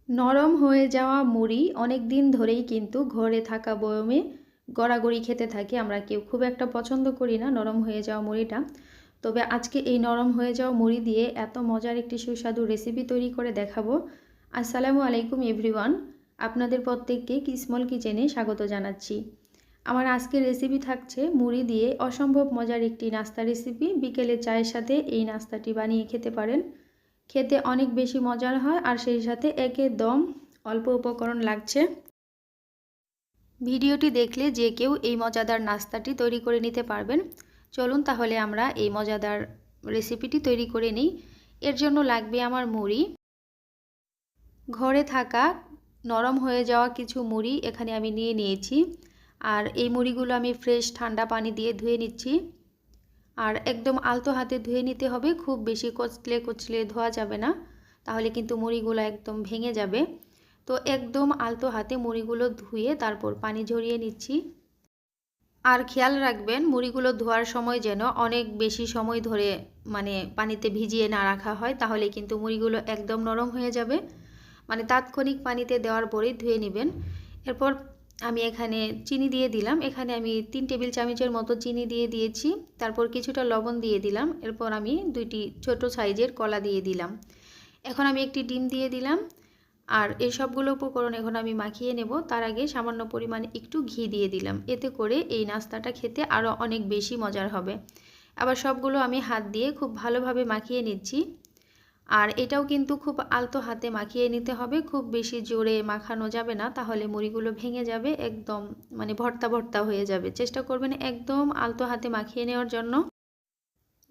নরম হয়ে যাওয়া মুড়ি অনেক দিন ধরেই কিন্তু ঘরে থাকা বয়মে গড়াগড়ি খেতে থাকি। আমরা কেউ খুব একটা পছন্দ করি না নরম হয়ে যাওয়া মুড়িটা। তবে আজকে এই নরম হয়ে যাওয়া মুড়ি দিয়ে এত মজার একটি সুস্বাদু রেসিপি তৈরি করে দেখাবো। আসসালামু আলাইকুম এভরিওয়ান, আপনাদের প্রত্যেককে স্মল কিচেনে স্বাগত জানাচ্ছি। আমার আজকের রেসিপি থাকছে মুড়ি দিয়ে অসম্ভব মজার একটি নাস্তা রেসিপি। বিকেলে চায়ের সাথে এই নাস্তাটি বানিয়ে খেতে পারেন। খেতে অনেক বেশি মজার হয় আর সেই সাথে একদম অল্প উপকরণ লাগছে। ভিডিওটি দেখলে যে কেউ এই মজাদার নাস্তাটি তৈরি করে নিতে পারবেন। চলুন তাহলে আমরা এই মজাদার রেসিপিটি তৈরি করে নিই। এর জন্য লাগবে আমার মুড়ি, ঘরে থাকা নরম হয়ে যাওয়া কিছু মুড়ি এখানে আমি নিয়ে নিয়েছি। আর এই মুড়িগুলো আমি ফ্রেশ ঠান্ডা পানি দিয়ে ধুয়ে নিচ্ছি। আর একদম আলতো হাতে ধুয়ে নিতে হবে, খুব বেশি কচলে কচলে ধোয়া যাবে না, তাহলে কিন্তু মুড়িগুলো একদম ভেঙে যাবে। তো একদম আলতো হাতে মুড়িগুলো ধুয়ে তারপর পানি ঝরিয়ে নিচ্ছি। আর খেয়াল রাখবেন মুড়িগুলো ধোয়ার সময় যেন অনেক বেশি সময় ধরে পানিতে ভিজিয়ে না রাখা হয়, তাহলে কিন্তু মুড়িগুলো একদম নরম হয়ে যাবে। তাৎক্ষণিক পানিতে দেওয়ার পরেই ধুয়ে নেবেন। এরপর আমি এখানে চিনি দিয়ে দিলাম। এখানে আমি 3 টেবিল চামচের মতো চিনি দিয়ে দিয়েছি। তারপর কিছুটা লবণ দিয়ে দিলাম। এরপর আমি 2টি ছোট সাইজের কলা দিয়ে দিলাম। এখন আমি একটি ডিম দিয়ে দিলাম। আর এই সবগুলো উপকরণ এখন আমি মাখিয়ে নেব। তার আগে সামান্য পরিমাণে একটু ঘি দিয়ে দিলাম। এতে করে এই নাস্তাটা খেতে আরও অনেক বেশি মজার হবে। আবার সবগুলো আমি হাত দিয়ে খুব ভালোভাবে মাখিয়ে নিচ্ছি। আর এটাও কিন্তু খুব আলতো হাতে মাখিয়ে নিতে হবে, খুব বেশি জোরে মাখানো যাবে না, তাহলে মুড়িগুলো ভেঙে যাবে, একদম ভর্তা ভর্তা হয়ে যাবে। চেষ্টা করবেন একদম আলতো হাতে মাখিয়ে নেওয়ার জন্য।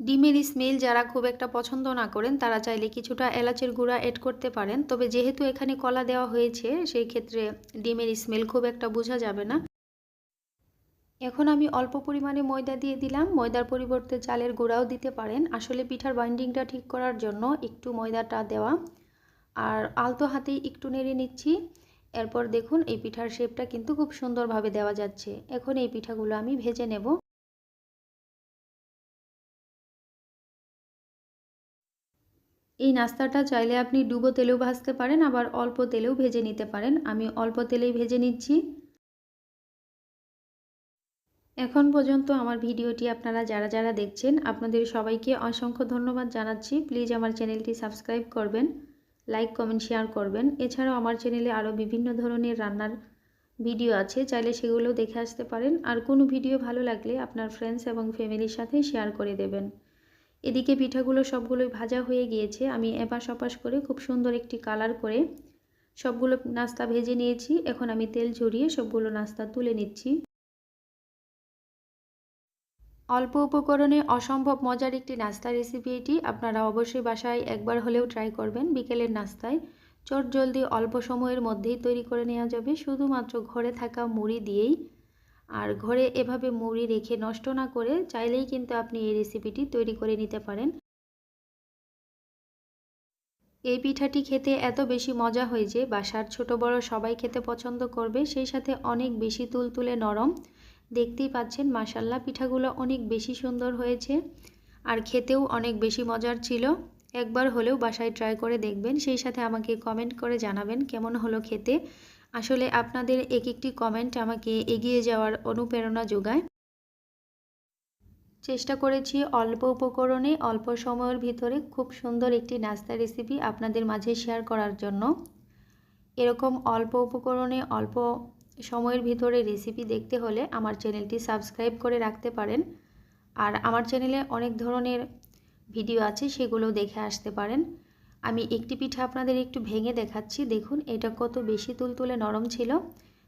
ডিমের স্মেল যারা খুব একটা পছন্দ না করেন তারা চাইলে কিছুটা এলাচের গুঁড়া অ্যাড করতে পারেন। তবে যেহেতু এখানে কলা দেওয়া হয়েছে সেই ক্ষেত্রে ডিমের স্মেল খুব একটা বোঝা যাবে না। এখন আমি অল্প পরিমাণে ময়দা দিয়ে দিলাম। ময়দার পরিবর্তে চালের গুঁড়াও দিতে পারেন। আসলে পিঠার বাইন্ডিংটা ঠিক করার জন্য একটু ময়দাটা দেওয়া। আর আলতো হাতেই একটু নেড়ে নিচ্ছি। এরপর দেখুন এই পিঠার শেপটা কিন্তু খুব সুন্দরভাবে দেওয়া যাচ্ছে। এখন এই পিঠাগুলো আমি ভেজে নেব। এই নাস্তাটা চাইলে আপনি ডুবো তেলেও ভাজতে পারেন, আবার অল্প তেলেও ভেজে নিতে পারেন। আমি অল্প তেলেই ভেজে নিচ্ছি। এখন পর্যন্ত আমার ভিডিওটি আপনারা যারা যারা দেখছেন আপনাদের সবাইকে অসংখ্য ধন্যবাদ জানাচ্ছি। প্লিজ আমার চ্যানেলটি সাবস্ক্রাইব করবেন, লাইক কমেন্ট শেয়ার করবেন। এছাড়াও আমার চ্যানেলে আরও বিভিন্ন ধরনের রান্নার ভিডিও আছে, চাইলে সেগুলোও দেখে আসতে পারেন। আর কোনো ভিডিও ভালো লাগলে আপনার ফ্রেন্ডস এবং ফ্যামিলির সাথে শেয়ার করে দেবেন। এদিকে পিঠাগুলো সবগুলোই ভাজা হয়ে গিয়েছে। আমি এপাশ ওপাশ করে খুব সুন্দর একটি কালার করে সবগুলো নাস্তা ভেজে নিয়েছি। এখন আমি তেল ঝরিয়ে সবগুলো নাস্তা তুলে নিচ্ছি। অল্প উপকরণে অসম্ভব মজার একটি নাস্তা রেসিপি এটি। আপনারা অবশ্যই বাসায় একবার হলেও ট্রাই করবেন। বিকেলের নাস্তায় চটজলদি অল্প সময়ের মধ্যেই তৈরি করে নেওয়া যাবে শুধুমাত্র ঘরে থাকা মুড়ি দিয়েই। আর ঘরে এভাবে মুড়ি রেখে নষ্ট না করে চাইলেই কিন্তু আপনি এই রেসিপিটি তৈরি করে নিতে পারেন। এই পিঠাটি খেতে এত বেশি মজা হয় যে বাসার ছোট বড় সবাই খেতে পছন্দ করবে, সেই সাথে অনেক বেশি তুলতুলে নরম। দেখতেই পাচ্ছেন মাশাল্লাহ পিঠাগুলো অনেক বেশি সুন্দর হয়েছে আর খেতেও অনেক বেশি মজার ছিল। একবার হলেও বাসায় ট্রাই করে দেখবেন, সেই সাথে আমাকে কমেন্ট করে জানাবেন কেমন হলো খেতে। আসলে আপনাদের এক একটি কমেন্ট আমাকে এগিয়ে যাওয়ার অনুপ্রেরণা যোগায়। চেষ্টা করেছি অল্প উপকরণে অল্প সময়ের ভিতরে খুব সুন্দর একটি নাস্তা রেসিপি আপনাদের মাঝে শেয়ার করার জন্য। এরকম অল্প উপকরণে অল্প সময়ের ভিতরে রেসিপি দেখতে হলে আমার চ্যানেলটি সাবস্ক্রাইব করে রাখতে পারেন। আর আমার চ্যানেলে অনেক ধরনের ভিডিও আছে, সেগুলো দেখে আসতে পারেন। আমি একটি পিঠা আপনাদের একটু ভেঙে দেখাচ্ছি। দেখুন এটা কত বেশি তুলতুলে নরম ছিল,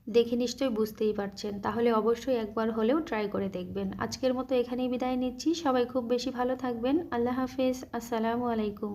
দেখে নিশ্চয়ই বুঝতেই পারছেন। তাহলে অবশ্যই একবার হলেও ট্রাই করে দেখবেন। আজকের মতো এখানেই বিদায় নিচ্ছি। সবাই খুব বেশি ভালো থাকবেন। আল্লাহ হাফেজ। আসসালামু আলাইকুম।